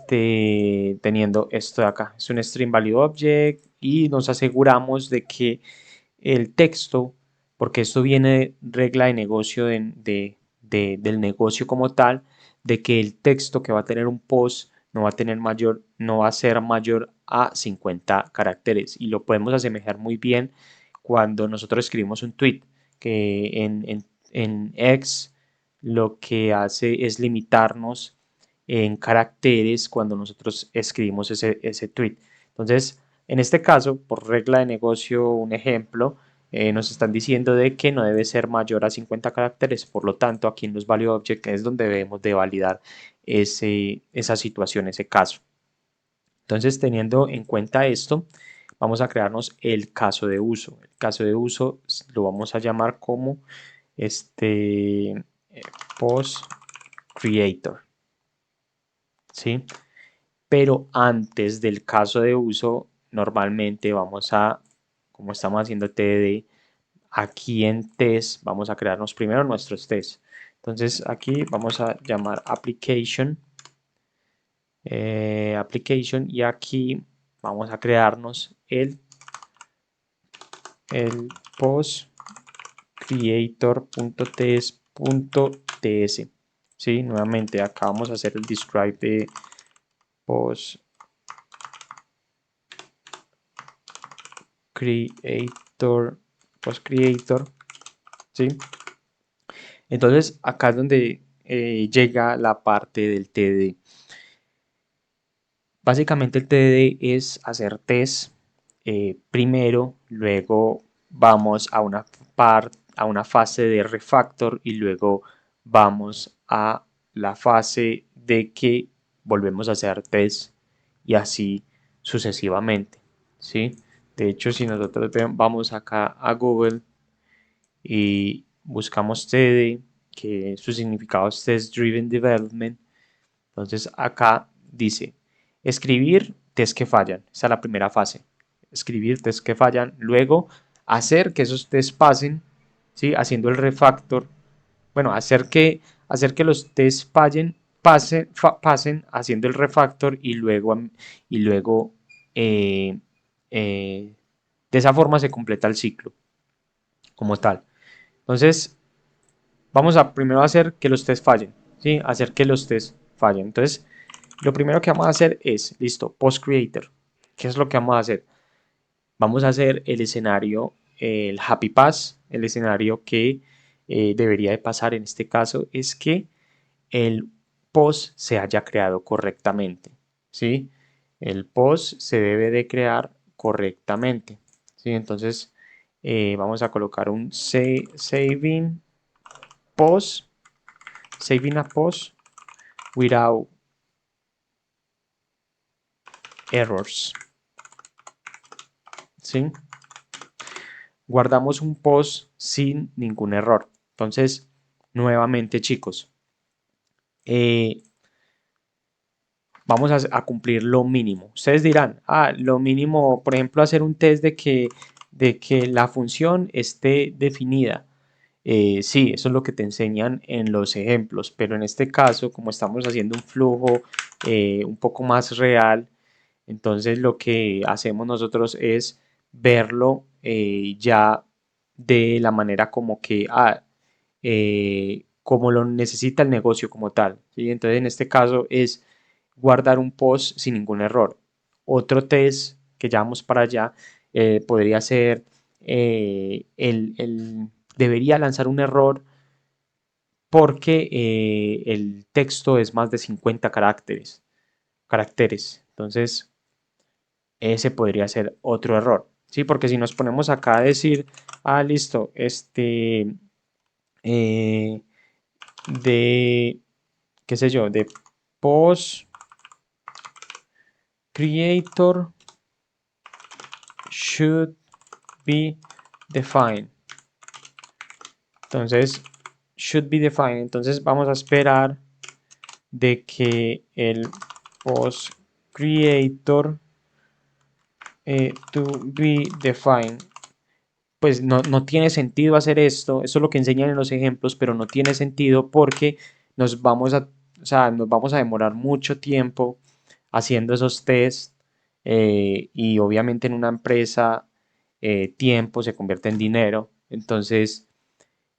teniendo esto de acá. Es un string value object y nos aseguramos de que el texto, porque esto viene de regla de negocio del negocio como tal, de que el texto que va a tener un post no va a ser mayor a 50 caracteres y lo podemos asemejar muy bien cuando nosotros escribimos un tweet, que en X lo que hace es limitarnos en caracteres cuando nosotros escribimos ese tweet. Entonces, en este caso, por regla de negocio, un ejemplo, nos están diciendo de que no debe ser mayor a 50 caracteres, por lo tanto, aquí en los value object es donde debemos de validar esa situación, ese caso. Entonces, teniendo en cuenta esto, vamos a crearnos el caso de uso. El caso de uso lo vamos a llamar como post creator, ¿sí? Pero antes del caso de uso, normalmente vamos a, como estamos haciendo TDD, aquí en test vamos a crearnos primero nuestros tests. Entonces aquí vamos a llamar application, application y aquí vamos a crearnos el post creator.test.ts. ¿Sí? Nuevamente acá vamos a hacer el describe de post creator, post creator, ¿sí? Entonces acá es donde llega la parte del TDD. Básicamente el TDD es hacer test primero, luego vamos a una fase de refactor y luego vamos a la fase de que volvemos a hacer test y así sucesivamente, ¿sí? De hecho, si nosotros vamos acá a Google y buscamos TD, que su significado es Test Driven Development, entonces acá dice escribir test que fallan. Esa es la primera fase. Escribir test que fallan. Luego hacer que esos tests pasen, ¿sí? Haciendo el refactor. Bueno, hacer que los tests pasen haciendo el refactor y luego de esa forma se completa el ciclo como tal. Entonces, vamos a primero hacer que los tests fallen, ¿sí? Hacer que los tests fallen. Entonces, lo primero que vamos a hacer es, listo, post creator. ¿Qué es lo que vamos a hacer? Vamos a hacer el escenario, el happy pass, el escenario que debería de pasar en este caso es que el post se haya creado correctamente, ¿sí? El post se debe de crear correctamente, ¿sí? Entonces vamos a colocar un saving a post without errors, ¿sí? Guardamos un post sin ningún error. Entonces, nuevamente, chicos, vamos a cumplir lo mínimo. Ustedes dirán, lo mínimo, por ejemplo, hacer un test de que la función esté definida. Sí, eso es lo que te enseñan en los ejemplos, pero en este caso, como estamos haciendo un flujo un poco más real, entonces lo que hacemos nosotros es verlo ya de la manera como que, como lo necesita el negocio como tal, ¿sí? Entonces en este caso es guardar un post sin ningún error. Otro test que ya vamos para allá podría ser debería lanzar un error porque el texto es más de 50 caracteres. Entonces, ese podría ser otro error, ¿sí? Porque si nos ponemos acá a decir, listo, eh, de, qué sé yo, de post creator should be defined. Entonces, should be defined. Entonces, vamos a esperar de que el post creator to be defined, pues no tiene sentido hacer esto. Eso es lo que enseñan en los ejemplos, pero no tiene sentido porque nos vamos a, o sea, nos vamos a demorar mucho tiempo haciendo esos tests y obviamente en una empresa tiempo se convierte en dinero. Entonces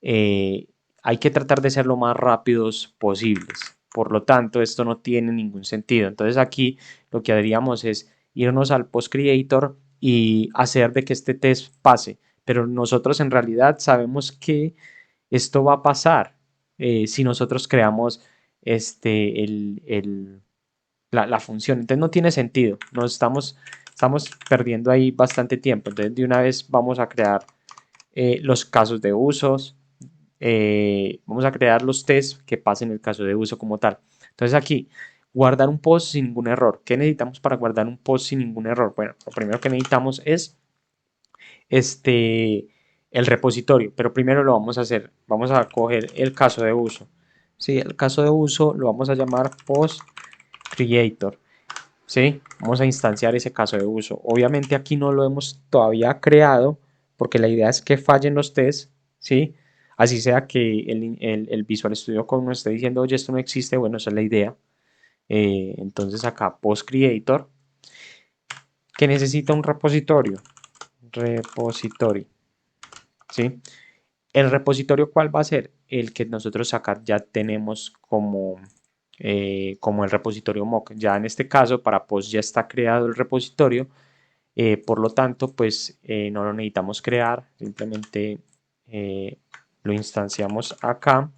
hay que tratar de ser lo más rápidos posibles. Por lo tanto, esto no tiene ningún sentido. Entonces aquí lo que haríamos es irnos al post creator y hacer de que este test pase. Pero nosotros en realidad sabemos que esto va a pasar si nosotros creamos la función. Entonces no tiene sentido. Estamos perdiendo ahí bastante tiempo. Entonces de una vez vamos a crear los casos de usos. Vamos a crear los tests que pasen el caso de uso como tal. Entonces aquí, guardar un post sin ningún error. ¿Qué necesitamos para guardar un post sin ningún error? Bueno, lo primero que necesitamos es el repositorio, pero primero lo vamos a hacer. Vamos a coger el caso de uso. Sí, el caso de uso lo vamos a llamar post creator. ¿Sí? Vamos a instanciar ese caso de uso. Obviamente aquí no lo hemos todavía creado porque la idea es que fallen los tests, ¿sí? Así sea que el Visual Studio Code nos esté diciendo, oye, esto no existe, bueno, esa es la idea. Entonces acá Post Creator, que necesita un repositorio, ¿sí? ¿El repositorio cuál va a ser? El que nosotros acá ya tenemos como el repositorio mock. Ya en este caso, para Post ya está creado el repositorio, por lo tanto, pues no lo necesitamos crear, simplemente lo instanciamos acá,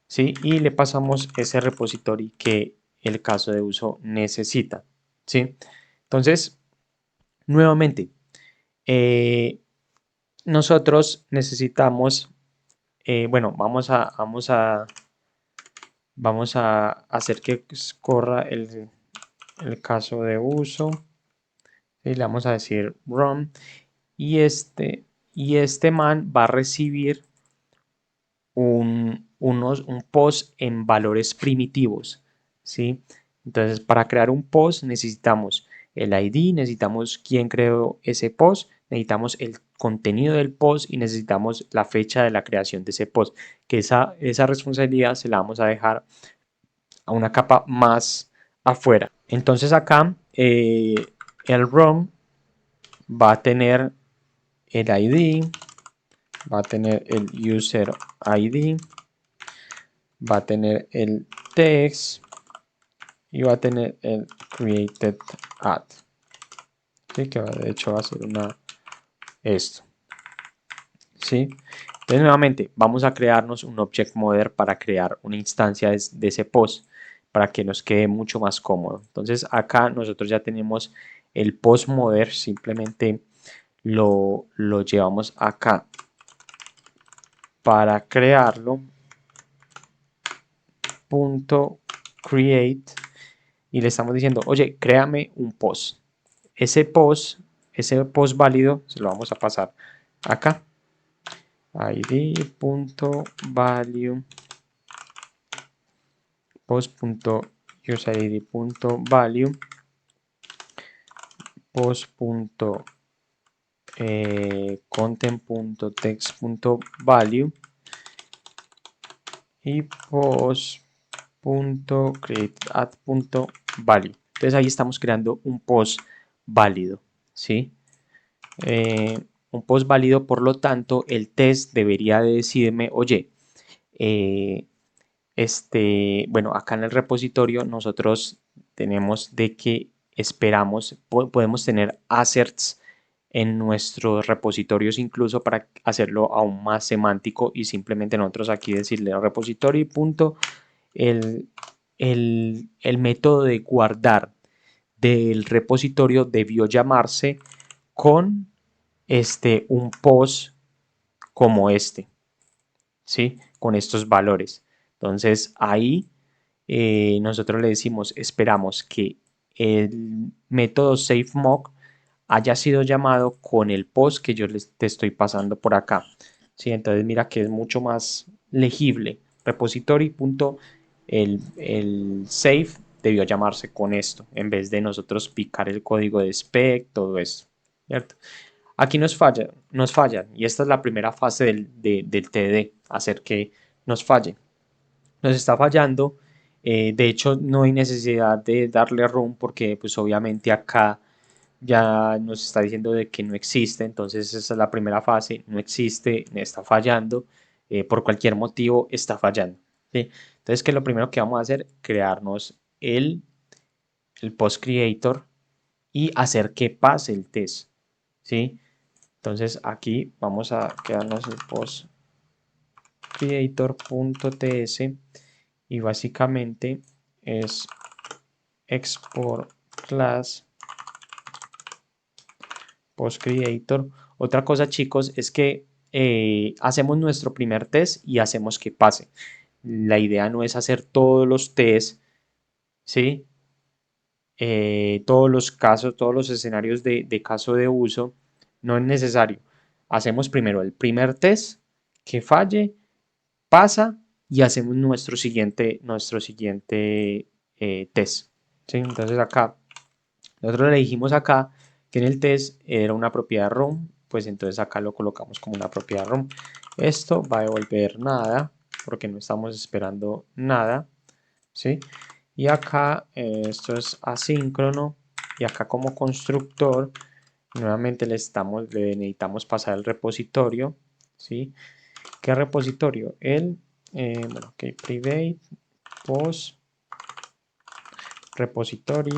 ¿sí? Y le pasamos ese repositorio que el caso de uso necesita, ¿sí? Entonces, nuevamente, nosotros necesitamos, bueno, vamos a hacer que corra el caso de uso y le vamos a decir run y este man va a recibir un post en valores primitivos, ¿sí? Entonces, para crear un post necesitamos el ID, necesitamos quién creó ese post, necesitamos el contenido del post y necesitamos la fecha de la creación de ese post, que esa responsabilidad se la vamos a dejar a una capa más afuera. Entonces acá el ROM va a tener el ID, va a tener el user ID, va a tener el text y va a tener el created ad, ¿sí? Que de hecho va a ser esto, ¿sí? Entonces nuevamente vamos a crearnos un object model para crear una instancia de ese post para que nos quede mucho más cómodo. Entonces acá nosotros ya tenemos el post model, simplemente lo llevamos acá para crearlo, punto create, y le estamos diciendo, oye, créame un post. Ese post válido se lo vamos a pasar acá, id.value post.userid.value post.content.text.value y post.createAdd.value. Entonces ahí estamos creando un post válido, ¿sí? Un post válido, por lo tanto, el test debería de decirme, oye, bueno, acá en el repositorio nosotros tenemos de que esperamos, podemos tener asserts en nuestros repositorios incluso para hacerlo aún más semántico y simplemente nosotros aquí decirle al repositorio punto el método de guardar del repositorio debió llamarse con un post como ¿sí? Con estos valores. Entonces ahí nosotros le decimos, esperamos que el método SafeMock haya sido llamado con el post que yo te estoy pasando por acá. ¿Sí? Entonces mira que es mucho más legible. Repository.el save debió llamarse con esto, en vez de nosotros picar el código de spec, todo esto. ¿Cierto? Aquí nos fallan, y esta es la primera fase del TDD, hacer que nos falle. Nos está fallando, de hecho no hay necesidad de darle run porque pues obviamente acá ya nos está diciendo de que no existe, entonces esa es la primera fase, no existe, está fallando, por cualquier motivo está fallando. ¿Sí? Entonces, ¿qué es lo primero que vamos a hacer? Crearnos el post creator y hacer que pase el test. ¿Sí? Entonces aquí vamos a crearnos el post creator.ts y básicamente es export class post creator. Otra cosa, chicos, es que hacemos nuestro primer test y hacemos que pase. La idea no es hacer todos los tests, ¿sí? Todos los casos, todos los escenarios de caso de uso, no es necesario. Hacemos primero el primer test, que falle, pasa y hacemos nuestro siguiente test. ¿Sí? Entonces acá, nosotros le dijimos acá que en el test era una propiedad ROM, pues entonces acá lo colocamos como una propiedad ROM. Esto va a devolver nada, porque no estamos esperando nada, ¿sí? Y acá esto es asíncrono, y acá como constructor, nuevamente le necesitamos pasar el repositorio, ¿sí? ¿Qué repositorio? Bueno, ok, private post repository,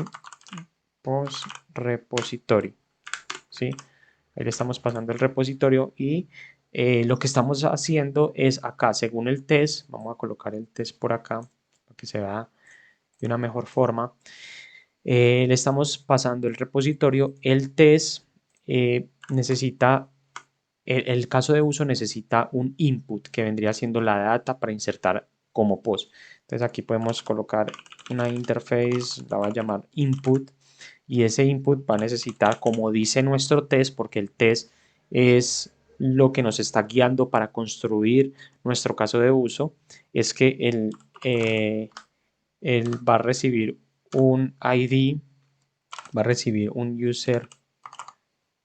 post repository, ¿sí? Ahí le estamos pasando el repositorio y lo que estamos haciendo es acá, según el test, vamos a colocar el test por acá para que se vea de una mejor forma. Le estamos pasando el repositorio, el test necesita, el caso de uso necesita un input que vendría siendo la data para insertar como post. Entonces aquí podemos colocar una interface, la va a llamar input, y ese input va a necesitar, como dice nuestro test, porque el test es lo que nos está guiando para construir nuestro caso de uso, es que él va a recibir un ID, va a recibir un user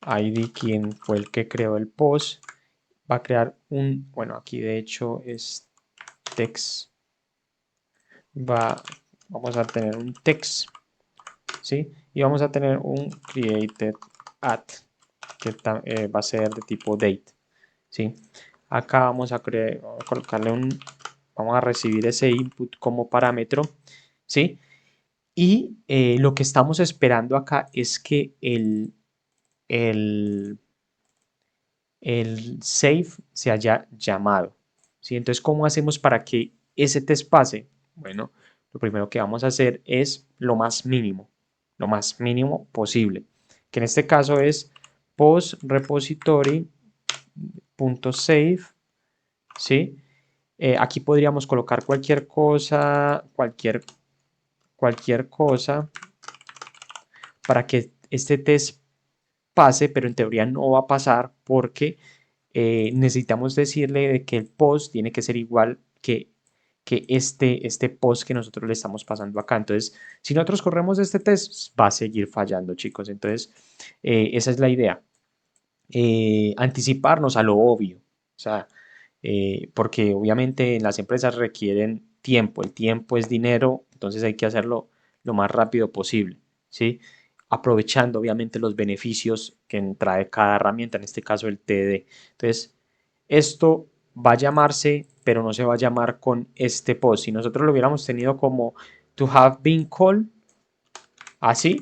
ID, quien fue el que creó el post, va a crear bueno, aquí de hecho es text, vamos a tener un text, ¿sí? Y vamos a tener un created at, que va a ser de tipo date, ¿sí? Acá vamos a colocarle vamos a recibir ese input como parámetro, ¿sí? Y lo que estamos esperando acá es que el el save se haya llamado, ¿sí? Entonces, ¿cómo hacemos para que ese test pase? Bueno, lo primero que vamos a hacer es lo más mínimo posible, que en este caso es post repository.save, ¿sí? Aquí podríamos colocar cualquier cosa, cualquier cosa para que este test pase, pero en teoría no va a pasar porque necesitamos decirle de que el post tiene que ser igual que este post que nosotros le estamos pasando acá. Entonces, si nosotros corremos este test, va a seguir fallando, chicos. Entonces, esa es la idea. Anticiparnos a lo obvio. O sea, porque obviamente las empresas requieren tiempo. El tiempo es dinero, entonces hay que hacerlo lo más rápido posible, ¿sí? Aprovechando obviamente los beneficios que trae cada herramienta, en este caso el TD. Entonces, esto va a llamarse, pero no se va a llamar con este post. Si nosotros lo hubiéramos tenido como to have been called, así,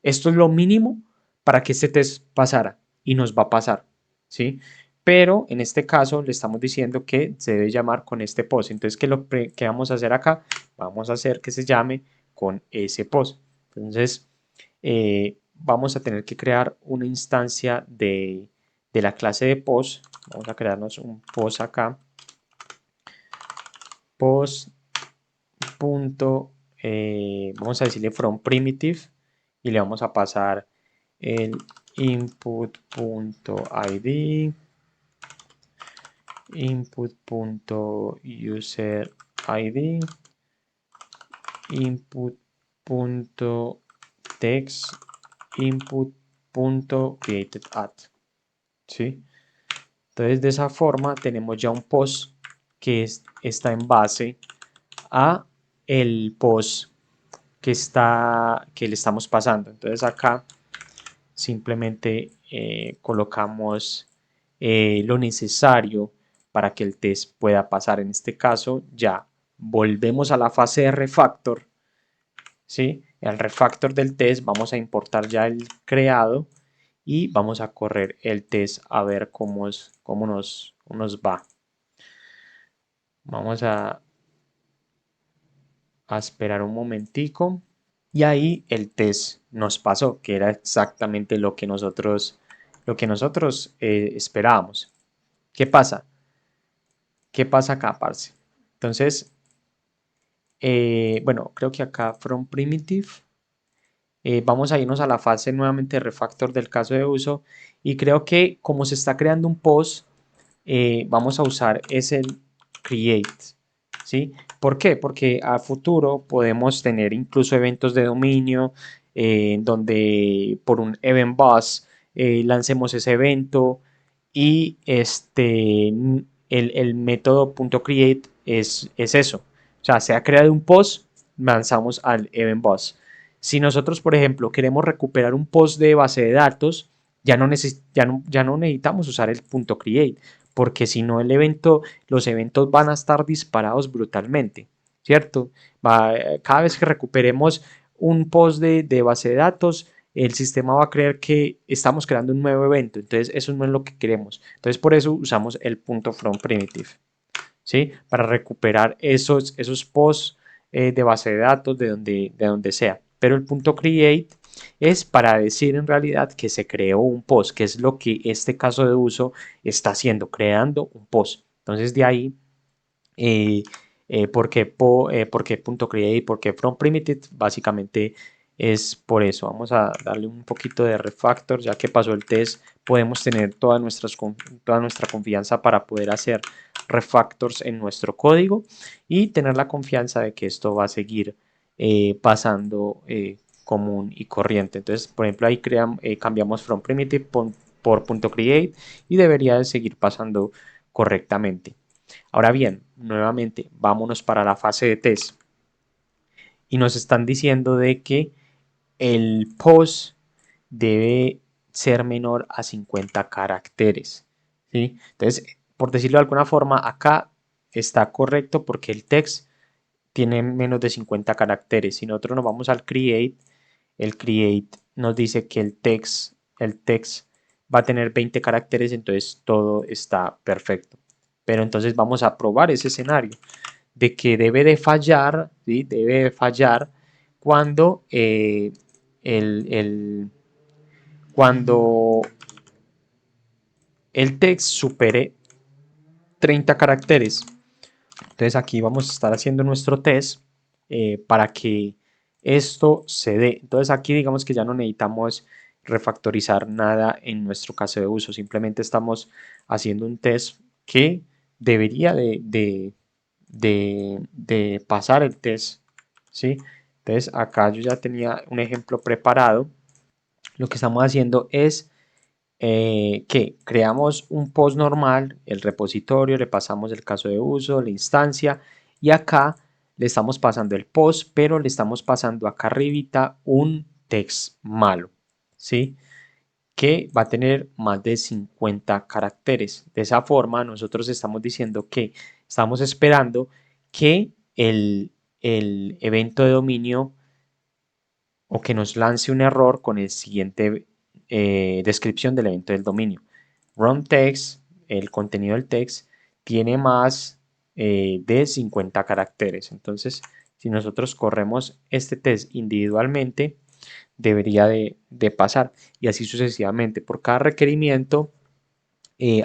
esto es lo mínimo para que este test pasara y nos va a pasar, ¿sí? Pero en este caso le estamos diciendo que se debe llamar con este post. Entonces, ¿qué vamos a hacer acá? Vamos a hacer que se llame con ese post. Entonces, vamos a tener que crear una instancia de la clase de post. Vamos a crearnos un post acá. Post. Vamos a decirle from primitive y le vamos a pasar el input.id, input.userid, input.text, input.createdAt, ¿sí? Entonces de esa forma tenemos ya un post que está en base a el post que le estamos pasando. Entonces acá simplemente colocamos lo necesario para que el test pueda pasar. En este caso ya volvemos a la fase de refactor, ¿sí? El refactor del test vamos a importar ya el creado y vamos a correr el test a ver cómo nos va. Vamos a esperar un momentico. Y ahí el test nos pasó, que era exactamente lo que nosotros esperábamos. ¿Qué pasa? ¿Qué pasa acá, parce? Entonces, bueno, creo que acá from primitive, vamos a irnos a la fase nuevamente de refactor del caso de uso y creo que como se está creando un post, vamos a usar es el create, ¿sí? ¿Por qué? Porque a futuro podemos tener incluso eventos de dominio donde por un event bus lancemos ese evento y el método .create es eso. O sea, se ha creado un post, lanzamos al event bus. Si nosotros, por ejemplo, queremos recuperar un post de base de datos, ya no necesitamos usar el .create, porque si no los eventos van a estar disparados brutalmente, ¿cierto? Cada vez que recuperemos un post de base de datos, el sistema va a creer que estamos creando un nuevo evento, entonces eso no es lo que queremos. Entonces por eso usamos el .from primitive, ¿sí? Para recuperar esos posts de base de datos de donde sea. Pero el .create es para decir en realidad que se creó un post, que es lo que este caso de uso está haciendo, creando un post. Entonces de ahí, ¿por qué .create? ¿Por qué from primitive? Básicamente es por eso. Vamos a darle un poquito de refactor, ya que pasó el test, podemos tener toda nuestra confianza para poder hacer refactors en nuestro código y tener la confianza de que esto va a seguir pasando común y corriente. Entonces, por ejemplo, ahí cambiamos from primitive por .create y debería de seguir pasando correctamente. Ahora bien, nuevamente, vámonos para la fase de test y nos están diciendo de que el post debe ser menor a 50 caracteres, ¿sí? Entonces, por decirlo de alguna forma, acá está correcto porque el text tiene menos de 50 caracteres. Si nosotros nos vamos al create, el create nos dice que el text va a tener 20 caracteres, entonces todo está perfecto. Pero entonces vamos a probar ese escenario de que debe de fallar, ¿sí? Debe de fallar cuando, cuando el text supere 30 caracteres. Entonces aquí vamos a estar haciendo nuestro test para que esto se dé. Entonces aquí digamos que ya no necesitamos refactorizar nada en nuestro caso de uso. Simplemente estamos haciendo un test que debería de pasar el test, ¿sí? Entonces acá yo ya tenía un ejemplo preparado. Lo que estamos haciendo es que creamos un post normal, el repositorio, le pasamos el caso de uso, la instancia, y acá le estamos pasando el post, pero le estamos pasando acá arribita un text malo, ¿sí? Que va a tener más de 50 caracteres. De esa forma, nosotros estamos diciendo que estamos esperando que el evento de dominio o que nos lance un error con el siguiente descripción del evento del dominio. Run text, el contenido del text, tiene más de 50 caracteres. Entonces, si nosotros corremos este test individualmente, debería de pasar. Y así sucesivamente. Por cada requerimiento,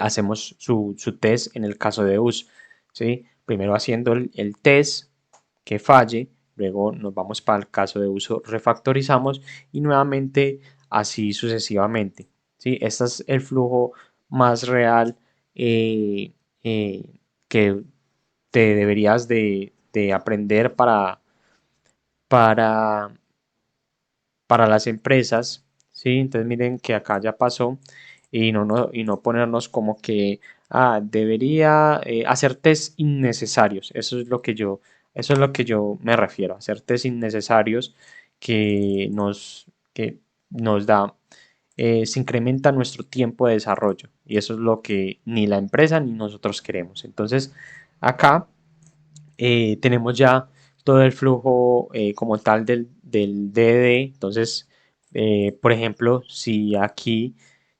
hacemos su test en el caso de uso. ¿Sí? Primero haciendo el test que falle, luego nos vamos para el caso de uso, refactorizamos y nuevamente así sucesivamente. ¿Sí? Este es el flujo más real que te deberías de aprender para, para las empresas. ¿Sí? Entonces miren que acá ya pasó y no ponernos como que debería hacer test innecesarios. Eso es lo que yo me refiero, hacer test innecesarios que nos da, se incrementa nuestro tiempo de desarrollo y eso es lo que ni la empresa ni nosotros queremos. Entonces acá tenemos ya todo el flujo como tal del DD. Entonces, por ejemplo, si aquí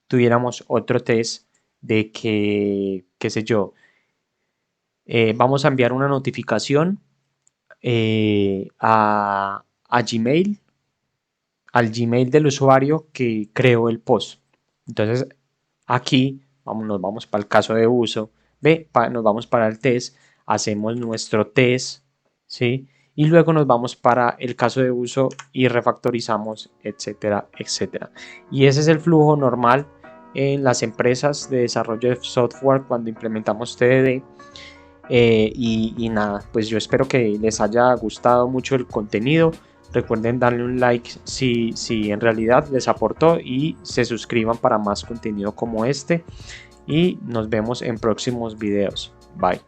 tuviéramos otro test de que, qué sé yo, vamos a enviar una notificación a Gmail, al Gmail del usuario que creó el post. Entonces, aquí nos vamos para el caso de uso, nos vamos para el test, hacemos nuestro test, ¿sí? Y luego nos vamos para el caso de uso y refactorizamos, etcétera, etcétera. Y ese es el flujo normal en las empresas de desarrollo de software cuando implementamos TDD. Y nada, pues yo espero que les haya gustado mucho el contenido. Recuerden darle un like si en realidad les aportó y se suscriban para más contenido como este. Y nos vemos en próximos videos. Bye.